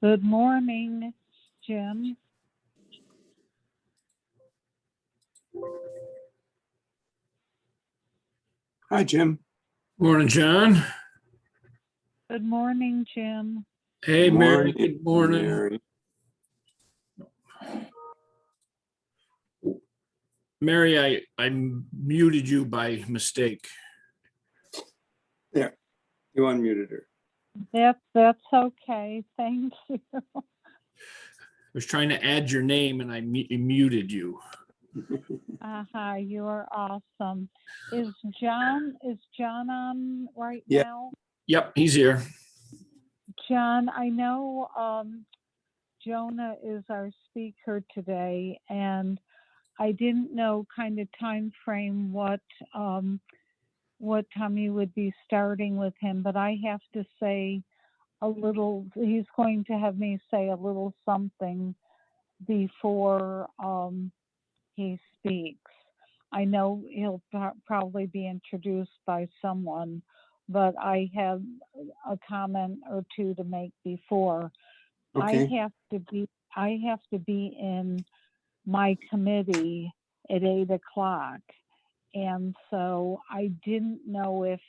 Good morning, Jim. Hi, Jim. Morning, John. Good morning, Jim. Hey, Mary. Morning, Good morning. Mary. Mary, I muted you by mistake. There, you unmuted her. That's okay. Thank you. I was trying to add your name and I muted you. Hi, you are awesome. Is John on right Yeah. now? Yep, he's here. John, I know Jonah is our speaker today, and I didn't know kind of time frame what time you would be starting with him, but I have to say a little. He's going to have me say a little something before he speaks. I know he'll probably be introduced by someone, but I have a comment or two to make before. Okay. I have to be in my committee at 8:00, and so I didn't know if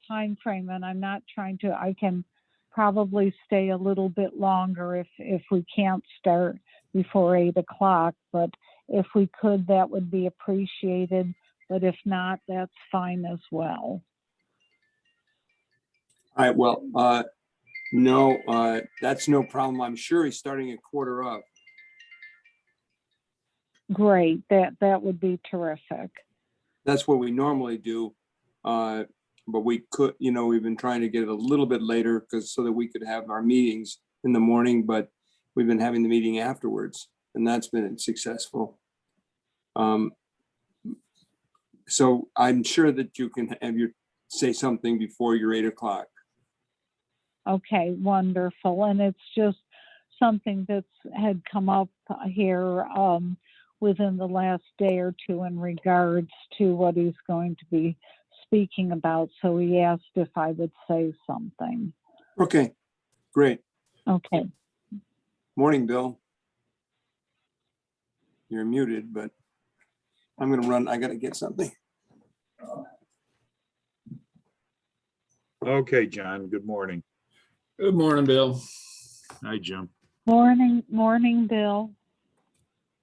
time frame, and I'm not trying to. I can probably stay a little bit longer if we can't start before 8:00, but if we could, that would be appreciated. But if not, that's fine as well. All right. Well, no, that's no problem. I'm sure he's starting at 8:15. Great, that would be terrific. That's what we normally do. But we could, we've been trying to get it a little bit later so that we could have our meetings in the morning, but we've been having the meeting afterwards, and that's been successful. So I'm sure that you can have say something before your 8:00. Okay, wonderful. And it's just something that's had come up here within the last day or two in regards to what he's going to be speaking about. So he asked if I would say something. Okay, great. Okay. Morning, Bill. You're muted, but I'm going to run. I got to get something. Okay, John, good morning. Good morning, Bill. Hi, Jim. Morning, Bill.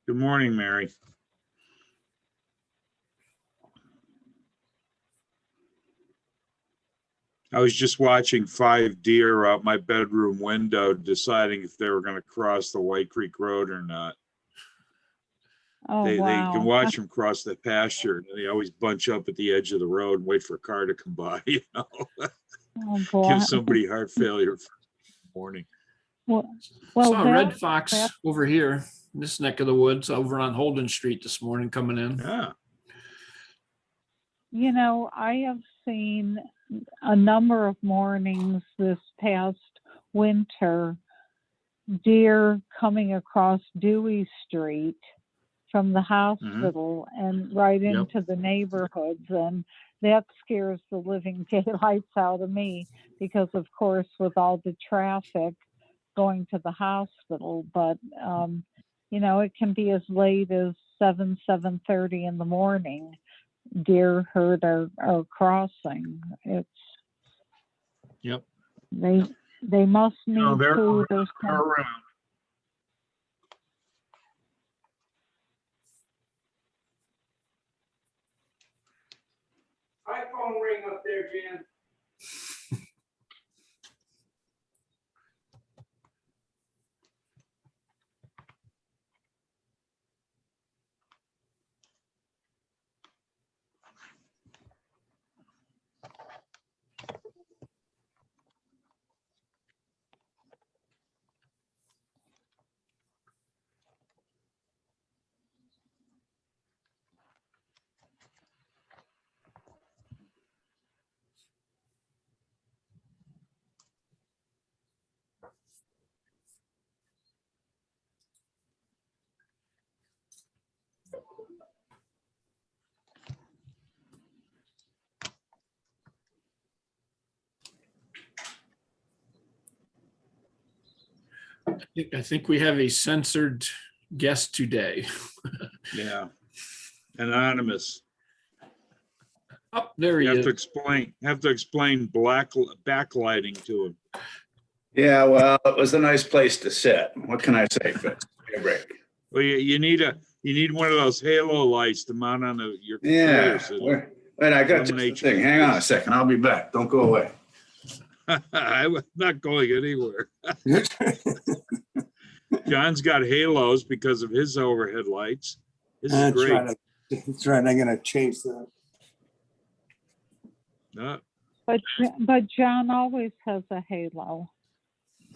Good morning, Mary. I was just watching 5 deer out my bedroom window, deciding if they were going to cross the White Creek Road or not. Oh, They wow. can watch them cross the pasture. They always bunch up at the edge of the road and wait for a car to come by, Oh, boy. Give somebody heart failure for the morning. Well, Saw a that- red fox over here in this neck of the woods over on Holden Street this morning coming in. Yeah. I have seen a number of mornings this past winter, deer coming across Dewey Street from the hospital and right into the neighborhoods. And that scares the living daylights out of me because, of course, with all the traffic going to the hospital, but, it can be as late as 7:30 in the morning. Deer herd are crossing. Yep. They must need they're food or something. around. iPhone ring up there, Jan. I think we have a censored guest today. Yeah. Anonymous. Oh, there he You have to is. explain backlighting to him. Yeah, well, it was a nice place to sit. What can I say, Fitz? Give me a break. Well, you need one of those halo lights to mount on your Yeah. computer. So Wait, I got just the eliminate thing. Hang on a second. I'll be back. Don't go away. I'm not going anywhere. John's got halos because of his overhead lights. This is That's great. right. That's right. I'm gonna change that. But John always has a halo.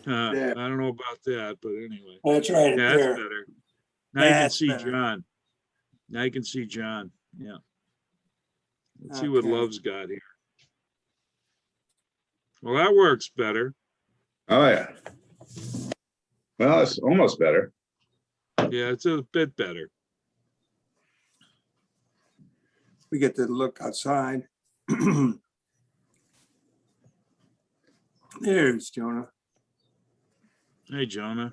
Yeah. I don't know about that, but anyway. That's right. Yeah, that's better. Now you can That's see better. John. Now you can see John. Yeah. Let's see what Okay. Love's got here. Well, that works better. Oh, yeah. Well, it's almost better. Yeah, it's a bit better. We get to look outside. There's Jonah. Hey, Jonah.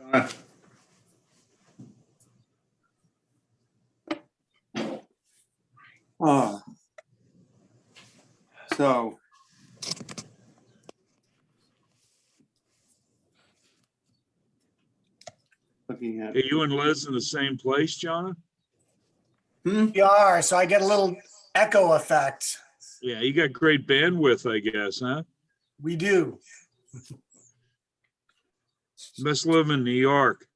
Oh. So. Looking at. Are you and Liz in the same place, Jonah? We are, so I get a little echo effect. Yeah, you got great bandwidth, I guess, huh? We do. Must live in New York.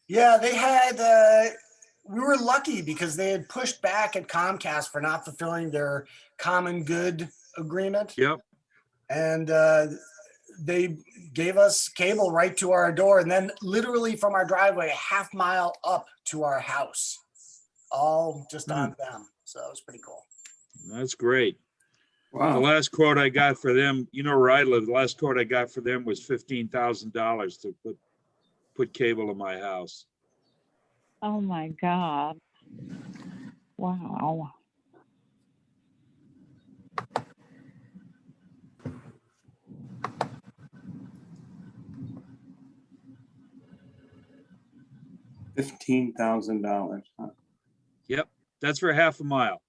Yeah, they had, we were lucky because they had pushed back at Comcast for not fulfilling their common good agreement. Yep. And they gave us cable right to our door, and then literally from our driveway, a half mile up to our house, all just on them. So it was pretty cool. That's great. The Wow. last quote I got for them, you know where I live, the last quote I got for them was $15,000 to put cable in my house. Oh my God. Wow. $15,000. Huh? Yep, that's for half a mile.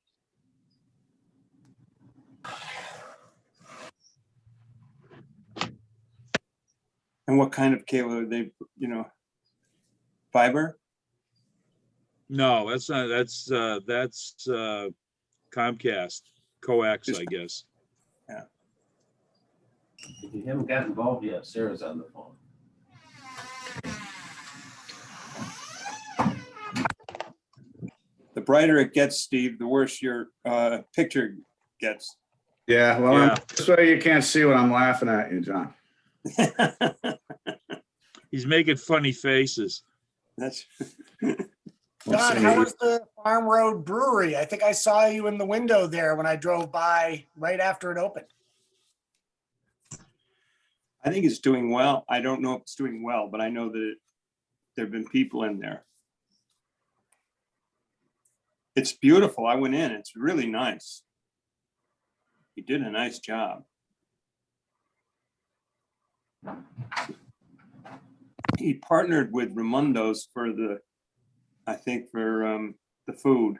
And what kind of cable are they, fiber? No, that's not, that's Comcast, coax, I guess. If you haven't got involved yet, Sarah's on the phone. The brighter it gets, Steve, the worse your picture gets. Yeah, well, Yeah. this way you can't see what I'm laughing at you, John. He's making funny faces. That's John, how was the Farm Road Brewery? I think I saw you in the window there when I drove by right after it opened. I think it's doing well. I don't know if it's doing well, but I know that there have been people in there. It's beautiful. I went in. It's really nice. He did a nice job. He partnered with Raimundo's for the food.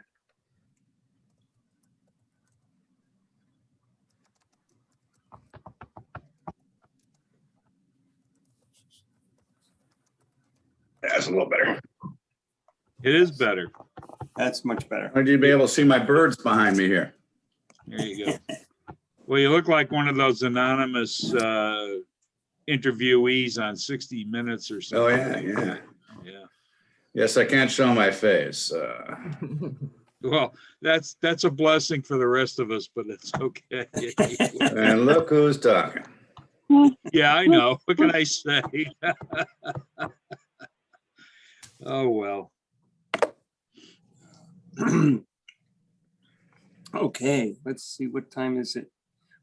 That's a little better. It is better. That's much better. Would you be able to see my birds behind me here? There you go. Well, you look like one of those anonymous interviewees on 60 Minutes or Oh, something. yeah. Yeah. Yes, I can't show my face. Well, that's a blessing for the rest of us, but it's okay. And look who's talking. Yeah, I know. What can I say? Oh, well. Okay, let's see, what time is it?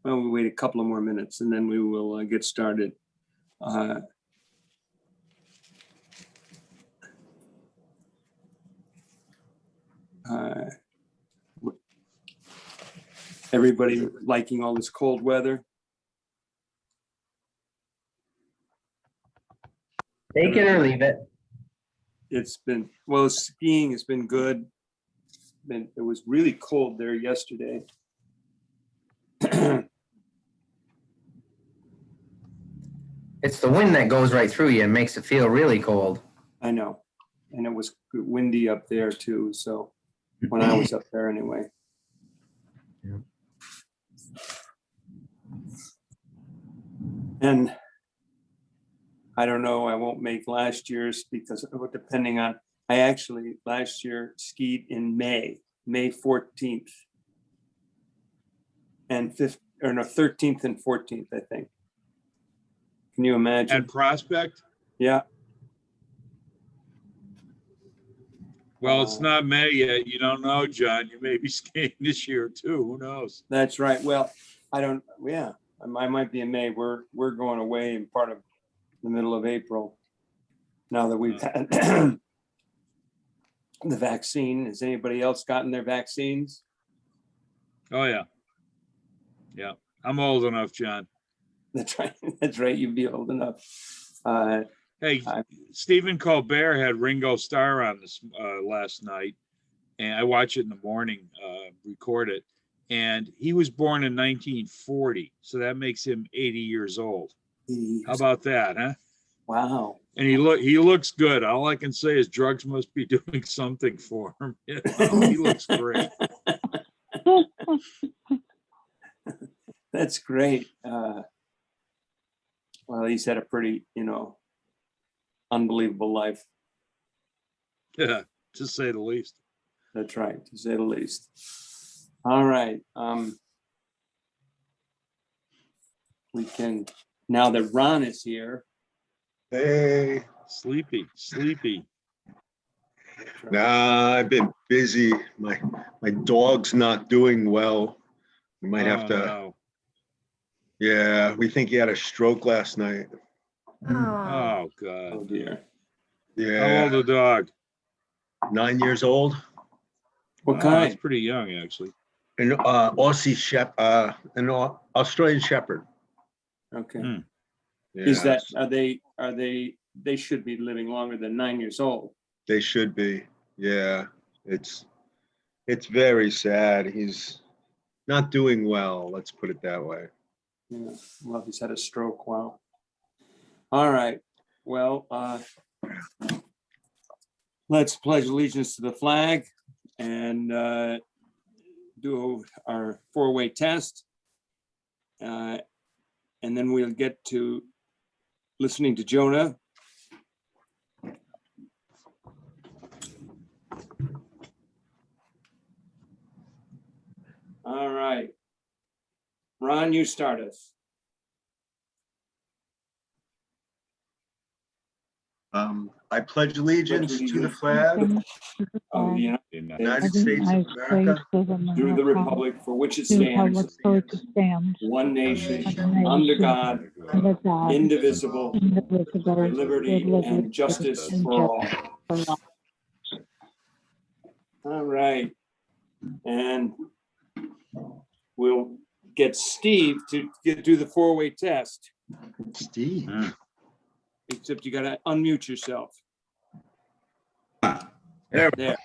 Well, we'll wait a couple of more minutes and then we will get started. Everybody liking all this cold weather? Take it or leave it. It's been, well, skiing has been good. It was really cold there yesterday. It's the wind that goes right through you and makes it feel really cold. I know. And it was windy up there too. So when I was up there anyway. Yeah. And I don't know, I won't make last year's because depending on, I actually last year skied in May 14th. And 13th and 14th, I think. Can you imagine? And Prospect? Yeah. Well, it's not May yet. You don't know, John. You may be skiing this year too. Who knows? That's right. Well, yeah, I might be in May. We're going away in part of the middle of April. Now that we've had the vaccine. Has anybody else gotten their vaccines? Oh, yeah. Yeah. I'm old enough, John. That's right. That's right. You'd be old enough. Hey, Stephen Colbert had Ringo Starr on this last night, and I watch it in the morning, record it. And he was born in 1940, so that makes him 80 years old. How about that, huh? Wow. And he looks good. All I can say is drugs must be doing something for him. You know, he looks great. That's great. Well, he's had a pretty, unbelievable life. Yeah, to say the least. That's right, to say the least. All right. We can, now that Ron is here. Hey, Sleepy. nah, I've been busy. My dog's not doing well. We might have to. No. Yeah, we think he had a stroke last night. Oh, Oh God. dear. How Yeah, old a dog? 9 years old. What Oh, kind? that's pretty young, actually. An Aussie an Australian Shepherd. Okay. Hmm. Is Yeah, that, they should be living longer than 9 years old. they should be. Yeah, it's very sad. He's not doing well. Let's put it that way. Yeah. Well, he's had a stroke. Wow. All right. Well, let's pledge allegiance to the flag and do our four-way test. And then we'll get to listening to Jonah. All right. Ron, you start us. I pledge allegiance to the flag Of the United States of America, through the republic for which it To the stands, republic for which it stands, one nation, one under nation, God, under God, indivisible, indivisible, with liberty and justice and for all. for all. All right. And we'll get Steve to do the four-way test, Steve. except you gotta unmute yourself. There. There.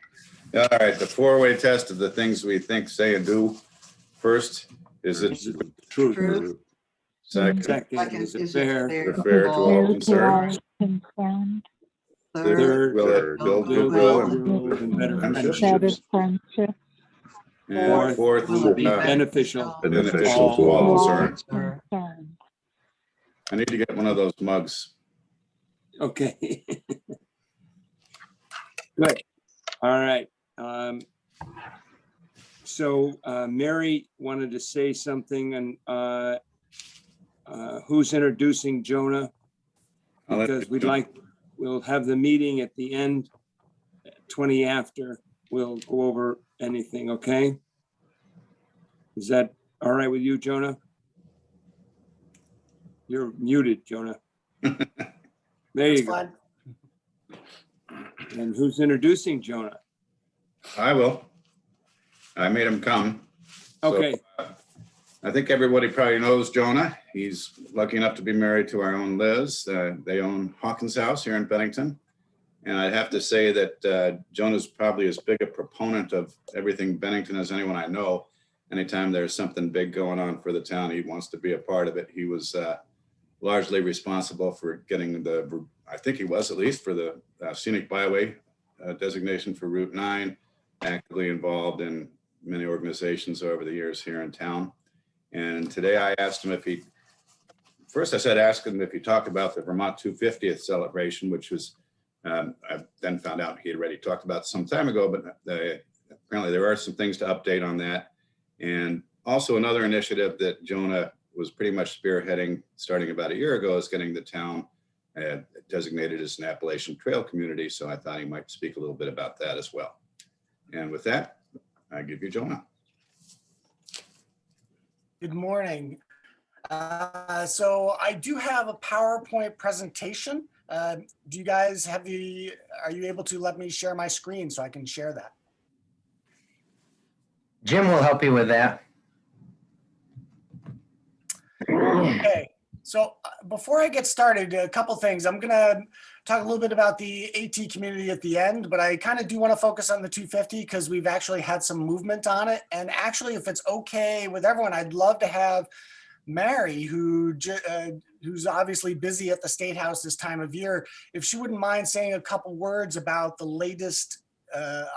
All right, the four-way test of the things we think, say, and do. First, is it Truth. second, Second, is it fair? fair to all Fair to concerned? all concerned, Third, will it build goodwill and better friendships? better friendships. friendship, And fourth, Will it be beneficial? beneficial to to all all concerned. concerned. I need to get one of those mugs. Okay. Good. All right. So Mary wanted to say something, and who's introducing Jonah? I'll let Because you- we'll have the meeting at the end, 20 after. We'll go over anything, okay? Is that all right with you, Jonah? You're muted, Jonah. There you That's go. fine. And who's introducing Jonah? I will. I made him come. So, Okay. I think everybody probably knows Jonah. He's lucky enough to be married to our own Liz. They own Hawkins House here in Bennington. And I'd have to say that Jonah's probably as big a proponent of everything Bennington as anyone I know. Anytime there's something big going on for the town, he wants to be a part of it. He was largely responsible for getting I think he was at least, for the scenic byway designation for Route 9, actively involved in many organizations over the years here in town. And today I asked him if he, first I said, ask him if he talked about the Vermont 250th celebration, which was, I then found out he had already talked about some time ago, but apparently there are some things to update on that. And also another initiative that Jonah was pretty much spearheading starting about a year ago is getting the town designated as an Appalachian Trail community. So I thought he might speak a little bit about that as well. And with that, I give you Jonah. Good morning. So I do have a PowerPoint presentation. Do you guys have are you able to let me share my screen so I can share that? Jim will help you with that. Okay, so before I get started, a couple things. I'm gonna talk a little bit about the AT community at the end, but I kind of do want to focus on the 250 because we've actually had some movement on it. And actually, if it's okay with everyone, I'd love to have Mary, who's obviously busy at the State House this time of year, if she wouldn't mind saying a couple words about the latest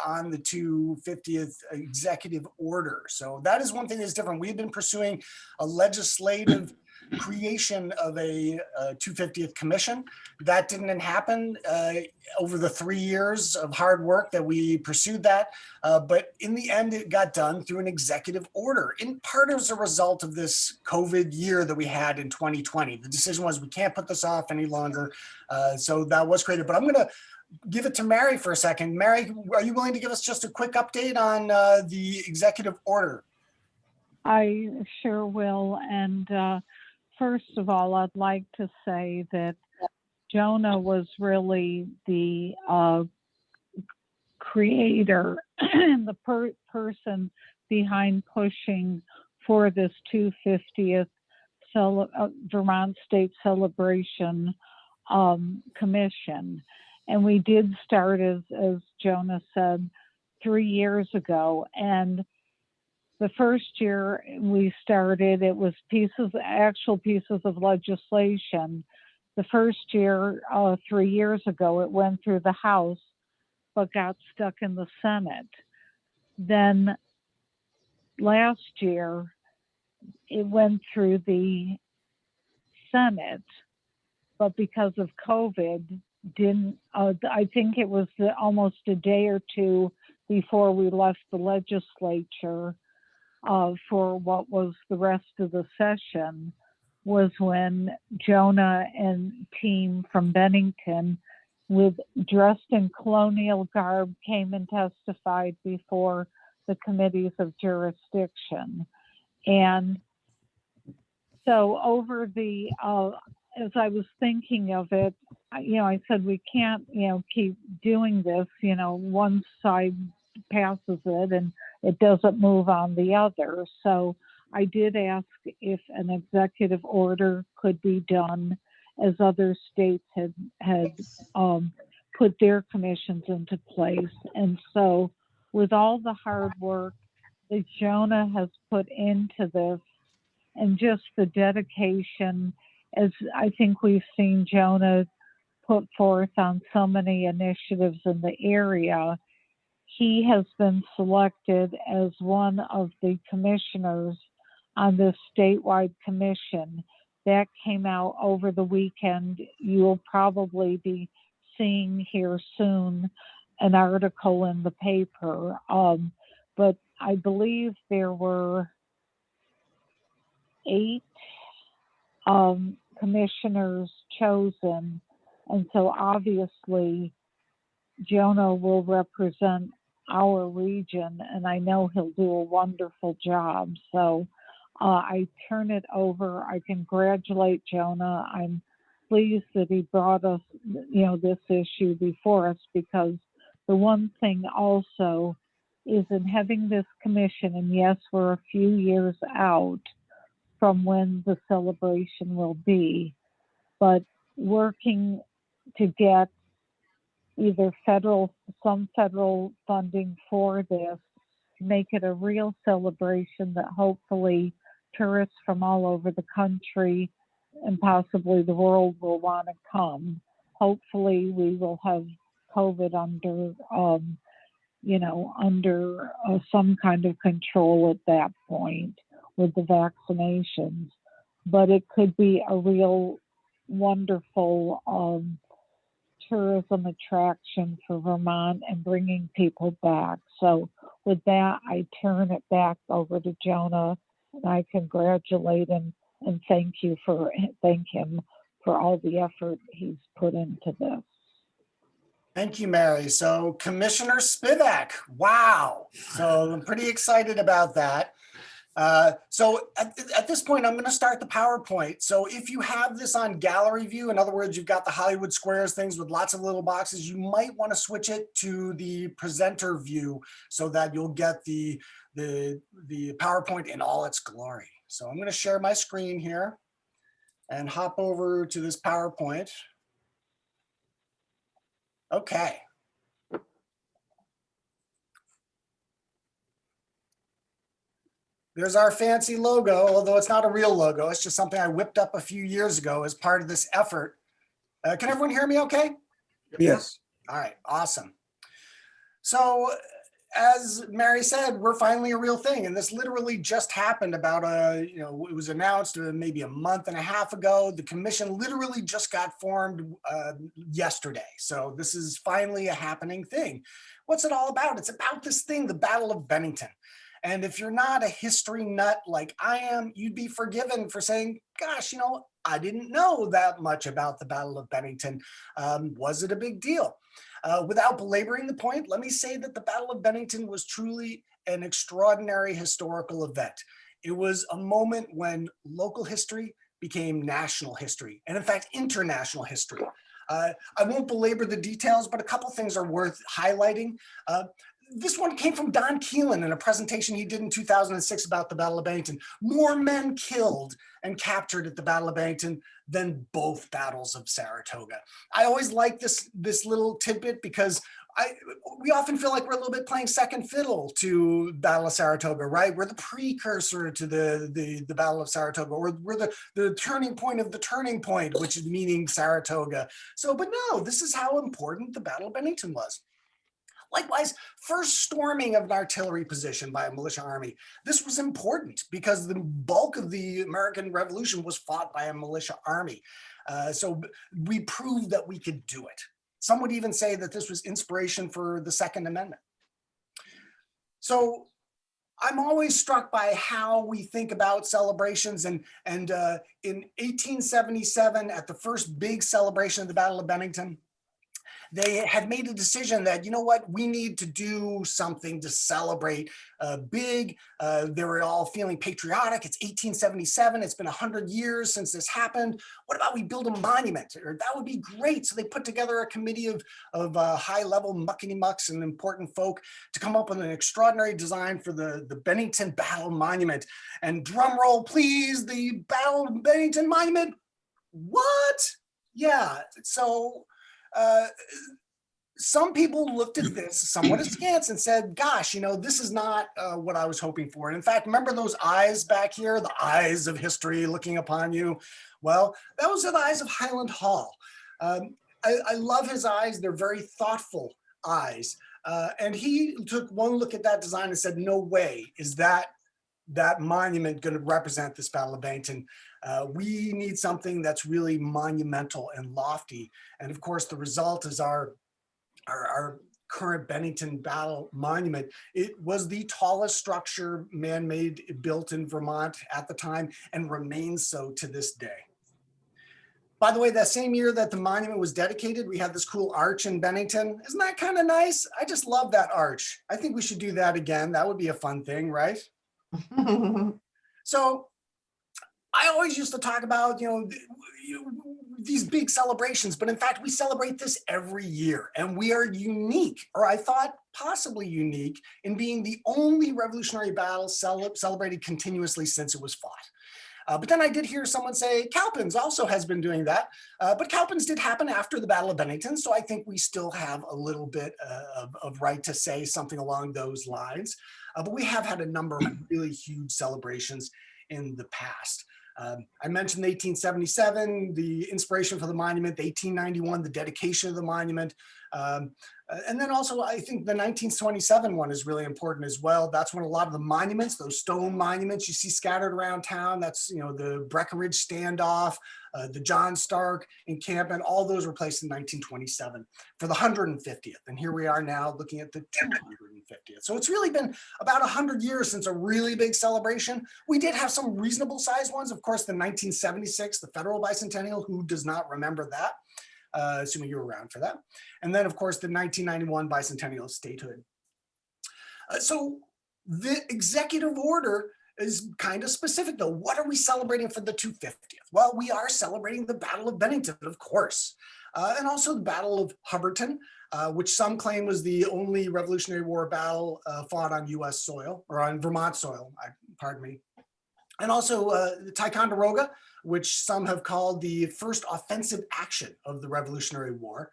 on the 250th executive order. So that is one thing that's different. We've been pursuing a legislative creation of a 250th commission. That didn't happen over the 3 years of hard work that we pursued that. But in the end, it got done through an executive order, in part as a result of this COVID year that we had in 2020. The decision was we can't put this off any longer. So that was created. But I'm going to give it to Mary for a second. Mary, are you willing to give us just a quick update on the executive order? I sure will. And first of all, I'd like to say that Jonah was really the creator and the person behind pushing for this 250th Vermont State Celebration Commission. And we did start, as Jonah said, 3 years ago. And the first year we started, it was actual pieces of legislation. The first year, 3 years ago, it went through the House, but got stuck in the Senate. Then last year, it went through the Senate, but because of COVID, I think it was almost a day or two before we left the legislature for what was the rest of the session, was when Jonah and team from Bennington, dressed in colonial garb, came and testified before the committees of jurisdiction. And so over the, as I was thinking of it, I said, we can't, keep doing this, one side passes it and it doesn't move on the other. So I did ask if an executive order could be done, as other states had put their commissions into place. And so with all the hard work that Jonah has put into this, and just the dedication, as I think we've seen Jonah put forth on so many initiatives in the area, he has been selected as one of the commissioners on this statewide commission. That came out over the weekend. You'll probably be seeing here soon an article in the paper. But I believe there were 8 commissioners chosen. And so obviously Jonah will represent our region, and I know he'll do a wonderful job. So I turn it over. I congratulate Jonah. I'm pleased that he brought us, this issue before us, because the one thing also is in having this commission, and yes, we're a few years out, from when the celebration will be, but working to get either some federal funding for this, to make it a real celebration that hopefully tourists from all over the country and possibly the world will want to come. Hopefully we will have COVID under some kind of control at that point with the vaccinations. But it could be a real wonderful tourism attraction for Vermont and bringing people back. So with that, I turn it back over to Jonah, and I congratulate him and thank him for all the effort he's put into this. Thank you, Mary. So Commissioner Spivak, wow. So I'm pretty excited about that. So at this point, I'm going to start the PowerPoint. So if you have this on gallery view, in other words, you've got the Hollywood Squares things with lots of little boxes, you might want to switch it to the presenter view so that you'll get the PowerPoint in all its glory. So I'm going to share my screen here and hop over to this PowerPoint. Okay. There's our fancy logo, although it's not a real logo. It's just something I whipped up a few years ago as part of this effort. Can everyone hear me okay? Yes. All right, awesome. So as Mary said, we're finally a real thing. And this literally just happened about it was announced maybe a month and a half ago. The commission literally just got formed yesterday. So this is finally a happening thing. What's it all about? It's about this thing, the Battle of Bennington. And if you're not a history nut like I am, you'd be forgiven for saying, gosh, I didn't know that much about the Battle of Bennington. Was it a big deal? Without belaboring the point, let me say that the Battle of Bennington was truly an extraordinary historical event. It was a moment when local history became national history, and in fact, international history. I won't belabor the details, but a couple things are worth highlighting. This one came from Don Keelan in a presentation he did in 2006 about the Battle of Bennington. More men killed and captured at the Battle of Bennington than both battles of Saratoga. I always like this little tidbit because we often feel like we're a little bit playing second fiddle to Battle of Saratoga, right? We're the precursor to the Battle of Saratoga, or we're the turning point of the turning point, which is meaning Saratoga. So, but no, this is how important the Battle of Bennington was. Likewise, first storming of an artillery position by a militia army. This was important because the bulk of the American Revolution was fought by a militia army. So we proved that we could do it. Some would even say that this was inspiration for the Second Amendment. So I'm always struck by how we think about celebrations. And in 1877, at the first big celebration of the Battle of Bennington, they had made a decision that, you know what, we need to do something to celebrate big. They were all feeling patriotic. It's 1877. It's been 100 years since this happened. What about we build a monument? Or that would be great. So they put together a committee of high-level muckety-mucks and important folk to come up with an extraordinary design for the Bennington Battle Monument. And drum roll, please, the Battle of Bennington Monument. What? Yeah, so some people looked at this somewhat askance and said, gosh, this is not what I was hoping for. And in fact, remember those eyes back here, the eyes of history looking upon you? Well, that was the eyes of Highland Hall. I love his eyes. They're very thoughtful eyes. And he took one look at that design and said, no way is that monument going to represent this Battle of Bennington. We need something that's really monumental and lofty. And of course, the result is our current Bennington Battle Monument. It was the tallest structure man-made built in Vermont at the time and remains so to this day. By the way, that same year that the monument was dedicated, we had this cool arch in Bennington. Isn't that kind of nice? I just love that arch. I think we should do that again. That would be a fun thing, right? So I always used to talk about, these big celebrations, but in fact, we celebrate this every year, and we are unique, or I thought possibly unique, in being the only Revolutionary battle celebrated continuously since it was fought. But then I did hear someone say Cowpens also has been doing that. But Cowpens did happen after the Battle of Bennington. So I think we still have a little bit of right to say something along those lines. But we have had a number of really huge celebrations in the past. I mentioned the 1877, the inspiration for the monument, the 1891, the dedication of the monument. And then also, I think the 1927 one is really important as well. That's when a lot of the monuments, those stone monuments you see scattered around town, that's, you know, the Breckinridge standoff, the John Stark encampment, all those were placed in 1927 for the 150th. And here we are now looking at the 250th. So it's really been about 100 years since a really big celebration. We did have some reasonable sized ones. Of course, the 1976, the federal bicentennial, who does not remember that? Assuming you were around for that. And then, of course, the 1991 bicentennial of statehood. So the executive order is kind of specific, though. What are we celebrating for the 250th? Well, we are celebrating the Battle of Bennington, of course, and also the Battle of Hubbardton, which some claim was the only Revolutionary War battle fought on U.S. soil, or on Vermont soil, pardon me. And also Ticonderoga, which some have called the first offensive action of the Revolutionary War.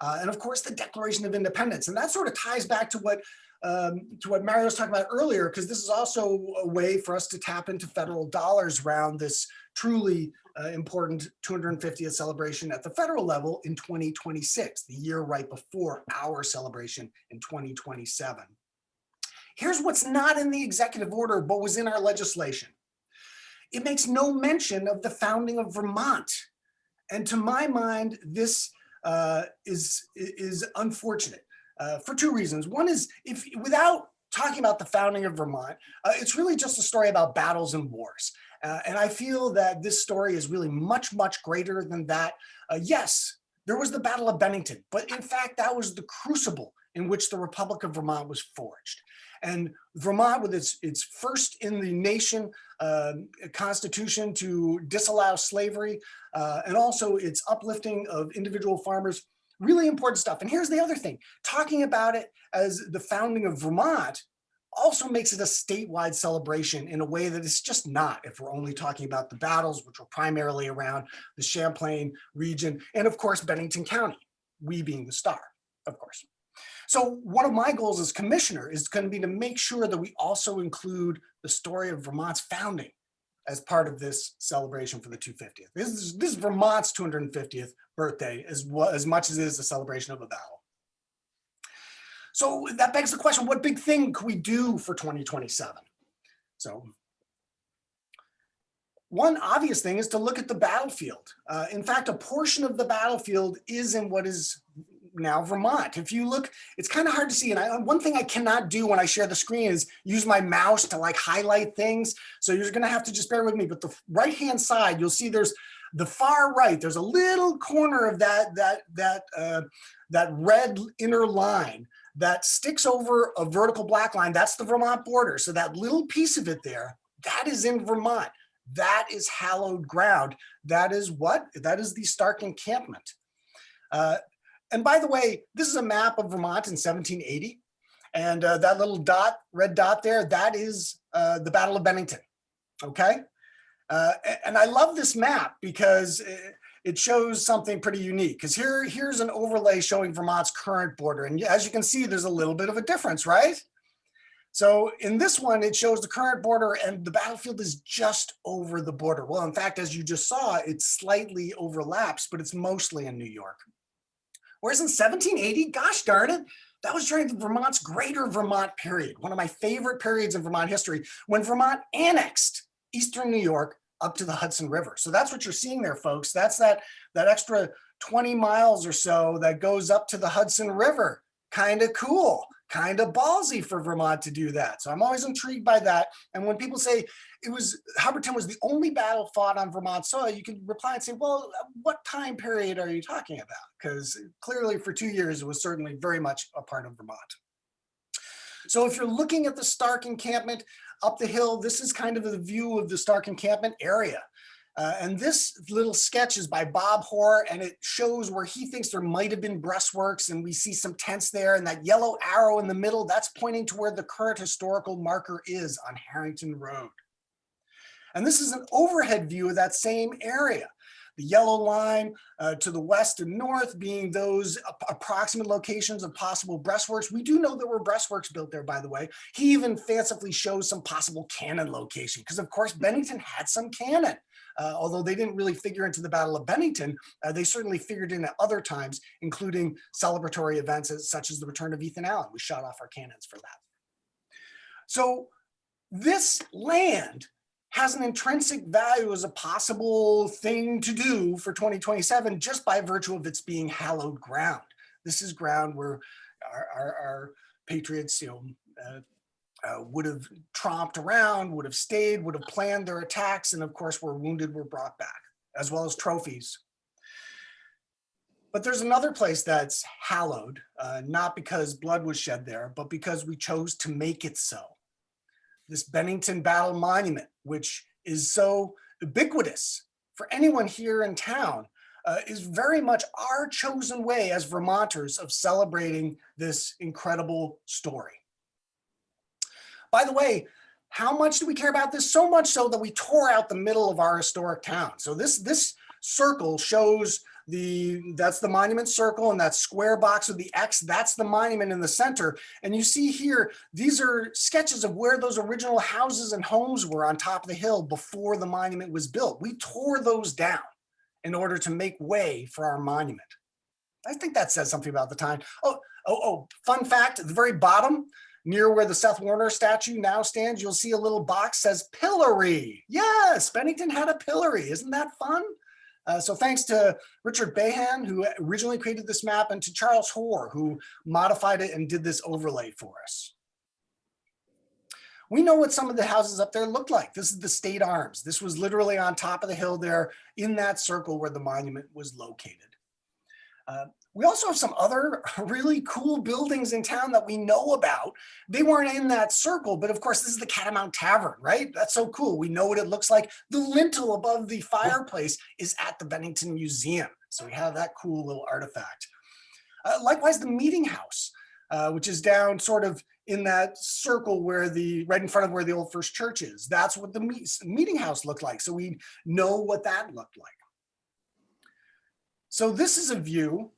And of course, the Declaration of Independence. And that sort of ties back to what Mario was talking about earlier, because this is also a way for us to tap into federal dollars around this truly important 250th celebration at the federal level in 2026, the year right before our celebration in 2027. Here's what's not in the executive order, but was in our legislation. It makes no mention of the founding of Vermont. And to my mind, this is unfortunate for two reasons. One is, if without talking about the founding of Vermont, it's really just a story about battles and wars. And I feel that this story is really much, much greater than that. Yes, there was the Battle of Bennington, but in fact, that was the crucible in which the Republic of Vermont was forged. And Vermont, with its first in the nation constitution to disallow slavery, and also its uplifting of individual farmers, really important stuff. And here's the other thing, talking about it as the founding of Vermont also makes it a statewide celebration in a way that it's just not if we're only talking about the battles, which were primarily around the Champlain region, and of course, Bennington County, we being the star, of course. So one of my goals as commissioner is going to be to make sure that we also include the story of Vermont's founding as part of this celebration for the 250th. This is Vermont's 250th birthday as much as it is a celebration of a battle. So that begs the question, what big thing could we do for 2027? So one obvious thing is to look at the battlefield. In fact, a portion of the battlefield is in what is now Vermont. If you look, it's kind of hard to see. And one thing I cannot do when I share the screen is use my mouse to like highlight things. So you're going to have to just bear with me. But the right-hand side, you'll see there's the far right. There's a little corner of that red inner line that sticks over a vertical black line. That's the Vermont border. So that little piece of it there, that is in Vermont. That is hallowed ground. That is what? That is the Stark encampment. And by the way, this is a map of Vermont in 1780. And that little dot, red dot there, that is the Battle of Bennington, okay? And I love this map because it shows something pretty unique, because here's an overlay showing Vermont's current border. And as you can see, there's a little bit of a difference, right? So in this one, it shows the current border and the battlefield is just over the border. Well, in fact, as you just saw, it slightly overlaps, but it's mostly in New York. Whereas in 1780, gosh darn it, that was during Vermont's Greater Vermont period, one of my favorite periods in Vermont history, when Vermont annexed eastern New York up to the Hudson River. So that's what you're seeing there, folks. That's that extra 20 miles or so that goes up to the Hudson River. Kind of cool, kind of ballsy for Vermont to do that. So I'm always intrigued by that. And when people say Hubbardton was the only battle fought on Vermont soil, you can reply and say, well, what time period are you talking about? Because clearly for 2 years, it was certainly very much a part of Vermont. So if you're looking at the Stark encampment up the hill, this is kind of the view of the Stark encampment area. And this little sketch is by Bob Hoare, and it shows where he thinks there might have been breastworks, and we see some tents there, and that yellow arrow in the middle, that's pointing to where the current historical marker is on Harrington Road. And this is an overhead view of that same area. The yellow line to the west and north being those approximate locations of possible breastworks. We do know there were breastworks built there, by the way. He even fancifully shows some possible cannon location, because of course Bennington had some cannon. Although they didn't really figure into the Battle of Bennington, they certainly figured in at other times, including celebratory events such as the return of Ethan Allen. We shot off our cannons for that. So this land has an intrinsic value as a possible thing to do for 2027 just by virtue of its being hallowed ground. This is ground where our patriots, would have tromped around, would have stayed, would have planned their attacks, and of course were wounded, were brought back, as well as trophies. But there's another place that's hallowed, not because blood was shed there, but because we chose to make it so. This Bennington Battle Monument, which is so ubiquitous for anyone here in town, is very much our chosen way as Vermonters of celebrating this incredible story. By the way, how much do we care about this? So much so that we tore out the middle of our historic town. So this circle shows that's the monument circle, and that square box with the X, that's the monument in the center. And you see here, these are sketches of where those original houses and homes were on top of the hill before the monument was built. We tore those down in order to make way for our monument. I think that says something about the time. Oh, fun fact, at the very bottom, near where the Seth Warner statue now stands, you'll see a little box that says pillory. Yes, Bennington had a pillory. Isn't that fun? So thanks to Richard Behan, who originally created this map, and to Charles Hoare, who modified it and did this overlay for us. We know what some of the houses up there looked like. This is the State Arms. This was literally on top of the hill there in that circle where the monument was located. We also have some other really cool buildings in town that we know about. They weren't in that circle, but of course, this is the Catamount Tavern, right? That's so cool. We know what it looks like. The lintel above the fireplace is at the Bennington Museum. So we have that cool little artifact. Likewise, the Meeting House, which is down sort of in that circle where right in front of where the old First Church is. That's what the Meeting House looked like. So we know what that looked like. So this is a view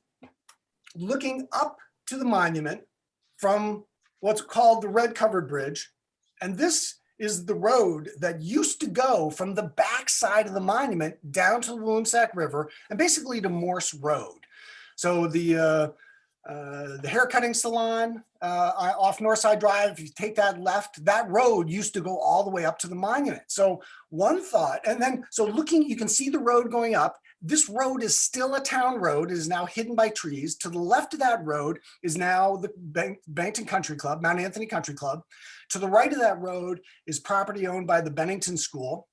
looking up to the monument from what's called the Red Covered Bridge. And this is the road that used to go from the back side of the monument down to the Woonsack River and basically to Morse Road. So the haircutting salon off Northside Drive, if you take that left, that road used to go all the way up to the monument. So one thought, and then, so looking, you can see the road going up. This road is still a town road. It is now hidden by trees. To the left of that road is now the Bennington Country Club, Mount Anthony Country Club. To the right of that road is property owned by the Bennington School.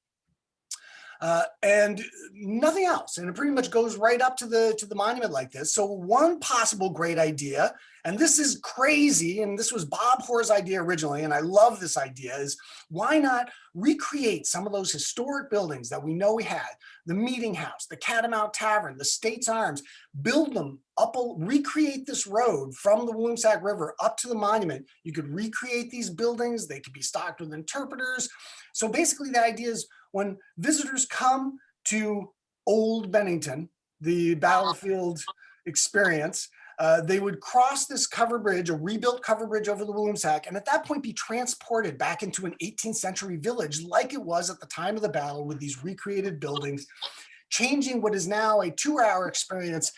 And nothing else. And it pretty much goes right up to the monument like this. So one possible great idea, and this is crazy, and this was Bob Hoare's idea originally, and I love this idea, is why not recreate some of those historic buildings that we know we had, the Meeting House, the Catamount Tavern, the State's Arms, build them up, recreate this road from the Woonsack River up to the monument. You could recreate these buildings. They could be stocked with interpreters. So basically the idea is when visitors come to Old Bennington, the battlefield experience, they would cross this covered bridge, a rebuilt covered bridge over the Woonsack, and at that point be transported back into an 18th century village like it was at the time of the battle with these recreated buildings, changing what is now a 2-hour experience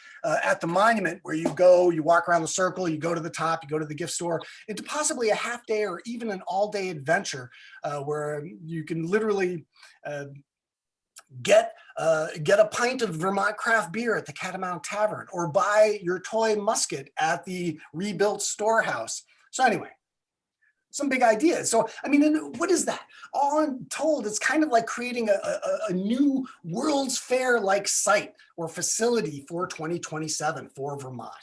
at the monument where you go, you walk around the circle, you go to the top, you go to the gift store, into possibly a half day or even an all-day adventure where you can literally get a pint of Vermont craft beer at the Catamount Tavern, or buy your toy musket at the rebuilt storehouse. So anyway, some big ideas. So, I mean, what is that? All told, it's kind of like creating a new World's Fair-like site or facility for 2027 for Vermont.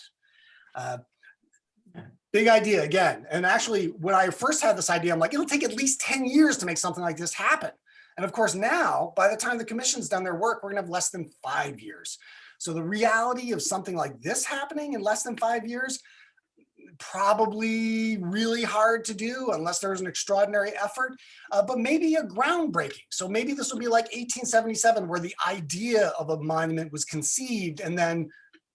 Big idea again. And actually, when I first had this idea, I'm like, it'll take at least 10 years to make something like this happen. And of course, now, by the time the commission's done their work, we're gonna have less than 5 years. So the reality of something like this happening in less than 5 years, probably really hard to do unless there was an extraordinary effort, but maybe a groundbreaking. So maybe this will be like 1877, where the idea of a monument was conceived and then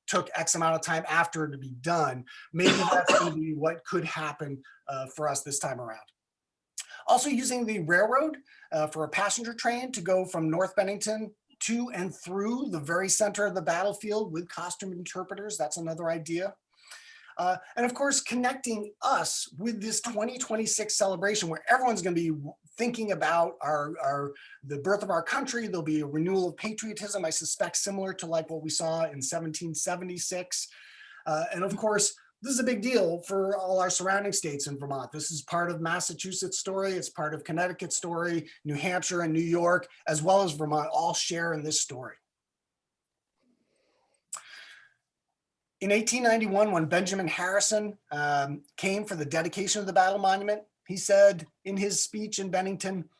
took X amount of time after it to be done. Maybe that's going to be what could happen for us this time around. Also using the railroad for a passenger train to go from North Bennington to and through the very center of the battlefield with costume interpreters. That's another idea. And of course, connecting us with this 2026 celebration where everyone's going to be thinking about the birth of our country. There'll be a renewal of patriotism, I suspect, similar to like what we saw in 1776. And of course, this is a big deal for all our surrounding states in Vermont. This is part of Massachusetts' story. It's part of Connecticut's story. New Hampshire and New York, as well as Vermont, all share in this story. In 1891, when Benjamin Harrison came for the dedication of the battle monument, he said in his speech in Bennington,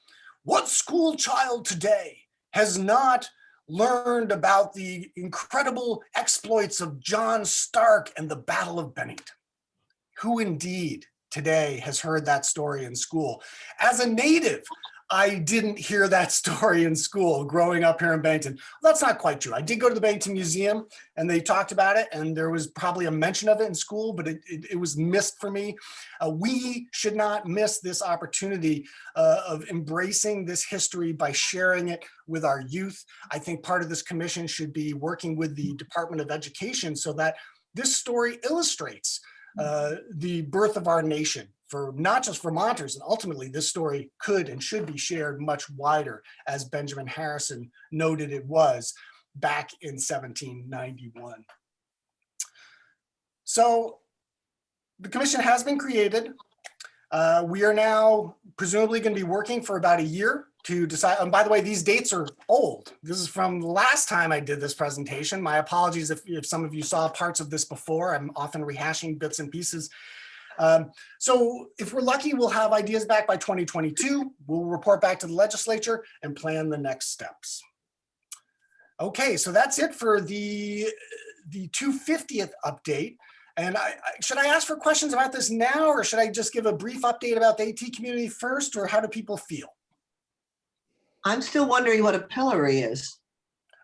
"What school child today has not learned about the incredible exploits of John Stark and the Battle of Bennington? Who indeed today has heard that story in school?" As a native, I didn't hear that story in school growing up here in Bennington. Well, that's not quite true. I did go to the Bennington Museum and they talked about it, and there was probably a mention of it in school, but it was missed for me. We should not miss this opportunity of embracing this history by sharing it with our youth. I think part of this commission should be working with the Department of Education so that this story illustrates the birth of our nation for not just Vermonters, and ultimately this story could and should be shared much wider, as Benjamin Harrison noted it was back in 1791. So the commission has been created. We are now presumably going to be working for about a year to decide. And by the way, these dates are old. This is from the last time I did this presentation. My apologies if some of you saw parts of this before. I'm often rehashing bits and pieces. So if we're lucky, we'll have ideas back by 2022. We'll report back to the legislature and plan the next steps. Okay, so that's it for the 250th update. And should I ask for questions about this now, or should I just give a brief update about the AT community first, or how do people feel? I'm still wondering what a pillory is.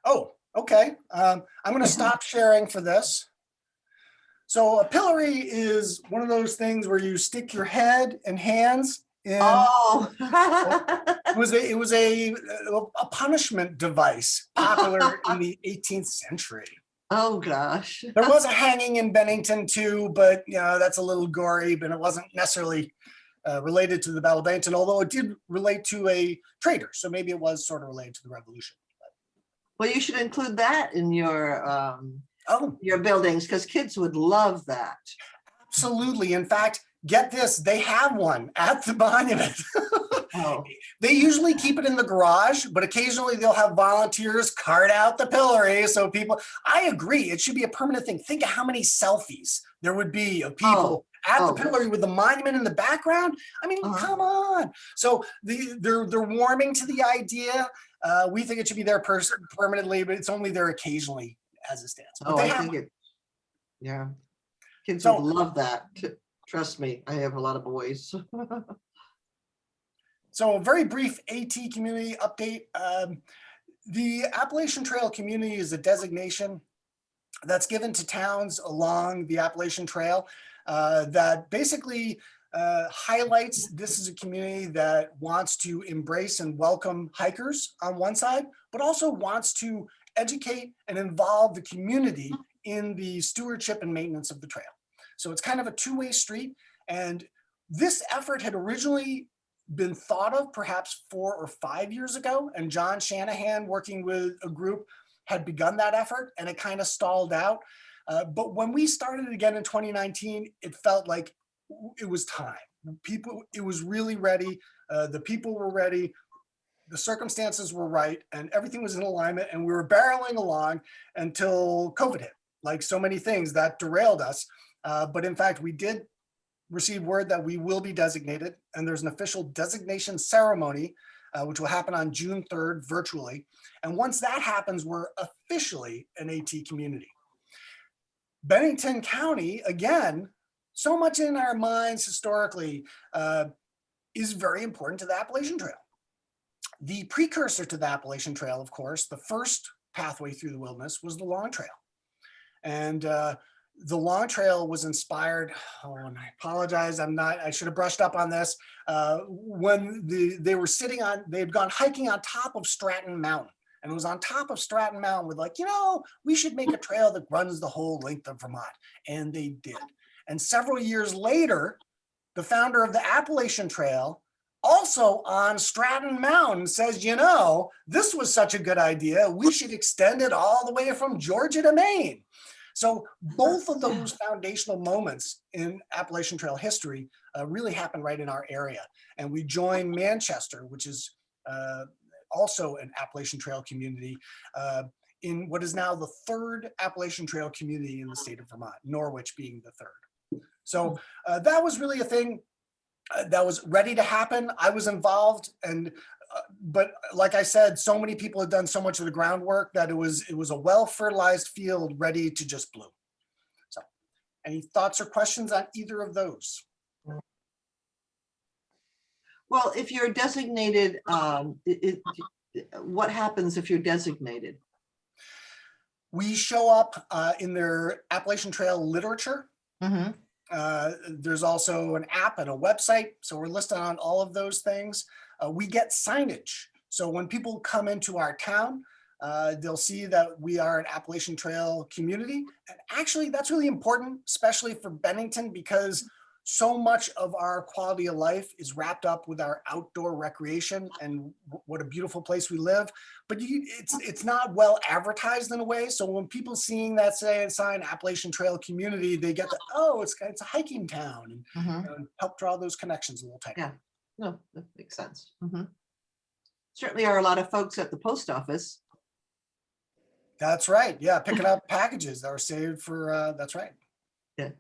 Oh, okay. I'm going to stop sharing for this. So a pillory is one of those things where you stick your head and hands in. Oh, it was a punishment device popular in the 18th century. Oh gosh. There was a hanging in Bennington too, but you know, that's a little gory, but it wasn't necessarily related to the Battle of Bennington, although it did relate to a traitor. So maybe it was sort of related to the Revolution. Well, you should include that in your buildings, because kids would love that. Absolutely. In fact, get this, they have one at the monument. Oh. They usually keep it in the garage, but occasionally they'll have volunteers cart out the pillory. So people, I agree, it should be a permanent thing. Think of how many selfies there would be of people at the pillory with the monument in the background. I mean, come on. So they're warming to the idea. We think it should be there permanently, but it's only there occasionally as it stands. But I think it, yeah. Kids would love that. Trust me, I have a lot of boys. So a very brief AT community update. The Appalachian Trail community is a designation that's given to towns along the Appalachian Trail that basically highlights this is a community that wants to embrace and welcome hikers on one side, but also wants to educate and involve the community in the stewardship and maintenance of the trail. So it's kind of a two-way street. And this effort had originally been thought of perhaps 4 or 5 years ago. And John Shanahan, working with a group, had begun that effort, and it kind of stalled out. But when we started again in 2019, it felt like it was time. It was really ready. The people were ready. The circumstances were right, and everything was in alignment, and we were barreling along until COVID hit. Like so many things that derailed us. But in fact, we did receive word that we will be designated, and there's an official designation ceremony, which will happen on June 3rd virtually. And once that happens, we're officially an AT community. Bennington County, again, so much in our minds historically is very important to the Appalachian Trail. The precursor to the Appalachian Trail, of course, the first pathway through the wilderness was the Long Trail. And the Long Trail was inspired, and I apologize, I should have brushed up on this, when they had gone hiking on top of Stratton Mountain. And it was on top of Stratton Mountain with like, we should make a trail that runs the whole length of Vermont. And they did. And several years later, the founder of the Appalachian Trail, also on Stratton Mountain, says, this was such a good idea, we should extend it all the way from Georgia to Maine. So both of those foundational moments in Appalachian Trail history really happened right in our area. And we joined Manchester, which is also an Appalachian Trail community, in what is now the third Appalachian Trail community in the state of Vermont, Norwich being the third. So that was really a thing that was ready to happen. I was involved, but like I said, so many people had done so much of the groundwork that it was a well-fertilized field ready to just bloom. So any thoughts or questions on either of those? Well, if you're designated, what happens if you're designated? We show up in their Appalachian Trail literature. Mm-hmm. There's also an app and a website. So we're listed on all of those things. We get signage. So when people come into our town, they'll see that we are an Appalachian Trail community. And actually, that's really important, especially for Bennington, because so much of our quality of life is wrapped up with our outdoor recreation and what a beautiful place we live. But it's not well advertised in a way. So when people seeing that sign Appalachian Trail community, they get it's a hiking town, and help draw those connections a little tighter. Yeah, no, that makes sense. Mm-hmm. Certainly are a lot of folks at the post office. That's right. Yeah, picking up packages that are saved for, that's right. Yeah.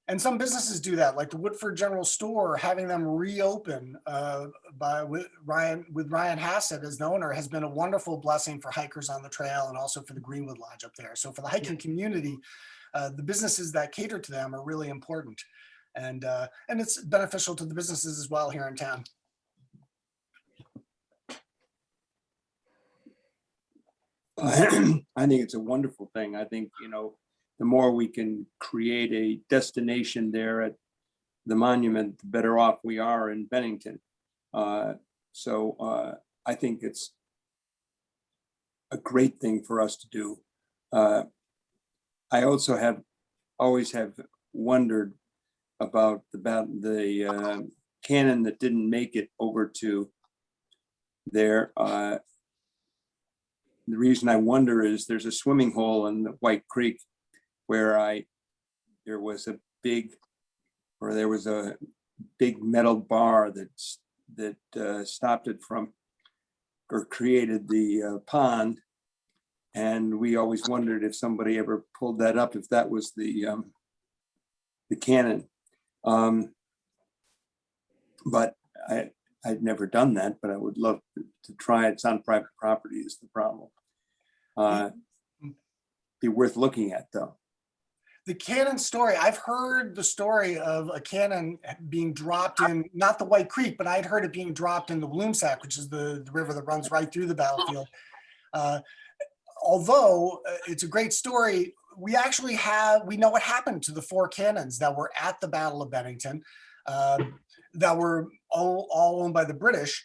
And some businesses do that, like the Woodford General Store, having them reopen with Ryan Hassett as the owner has been a wonderful blessing for hikers on the trail and also for the Greenwood Lodge up there. So for the hiking community, the businesses that cater to them are really important. And it's beneficial to the businesses as well here in town. I think it's a wonderful thing. I think, the more we can create a destination there at the monument, the better off we are in Bennington. So I think it's a great thing for us to do. I also always have wondered about the cannon that didn't make it over to there. The reason I wonder is there's a swimming hole in the White Creek where there was a big metal bar that stopped it from, or created the pond. And we always wondered if somebody ever pulled that up, if that was the cannon. But I'd never done that, but I would love to try it. It's on private property is the problem. Be worth looking at though. The cannon story, I've heard the story of a cannon being dropped in, not the White Creek, but I'd heard it being dropped in the Bloomsack, which is the river that runs right through the battlefield. Although it's a great story, we know what happened to the 4 cannons that were at the Battle of Bennington, that were all owned by the British.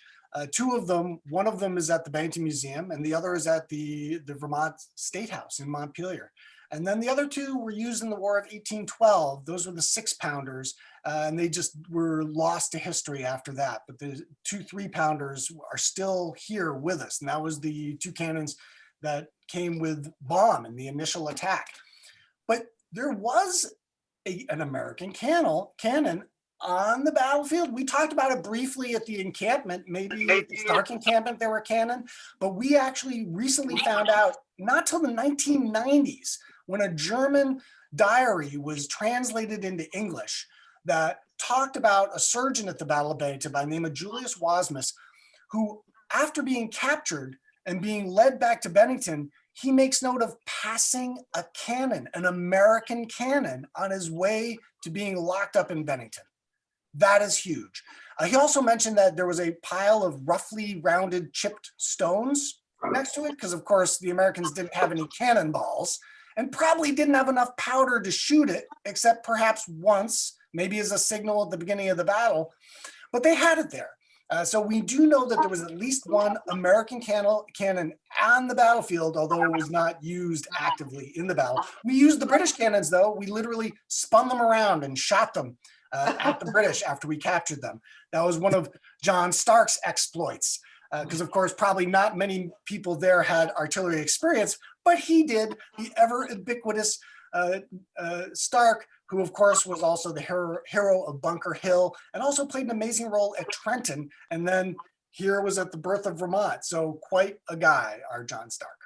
2 of them, one of them is at the Bennington Museum and the other is at the Vermont State House in Montpelier. And then the other 2 were used in the War of 1812. Those were the 6-pounders, and they just were lost to history after that. But the 2 3-pounders are still here with us. And that was the 2 cannons that came with bomb in the initial attack. But there was an American cannon on the battlefield. We talked about it briefly at the encampment, maybe at the Stark encampment there were cannon, but we actually recently found out, not till the 1990s, when a German diary was translated into English that talked about a surgeon at the Battle of Bennington by the name of Julius Wasmus, who after being captured and being led back to Bennington, he makes note of passing a cannon, an American cannon, on his way to being locked up in Bennington. That is huge. He also mentioned that there was a pile of roughly rounded chipped stones next to it, because of course the Americans didn't have any cannonballs and probably didn't have enough powder to shoot it, except perhaps once, maybe as a signal at the beginning of the battle, but they had it there. So we do know that there was at least one American cannon on the battlefield, although it was not used actively in the battle. We used the British cannons, though. We literally spun them around and shot them at the British after we captured them. That was one of John Stark's exploits, because of course, probably not many people there had artillery experience, but he did. The ever ubiquitous Stark, who of course was also the hero of Bunker Hill and also played an amazing role at Trenton. And then here was at the birth of Vermont. So quite a guy, our John Stark.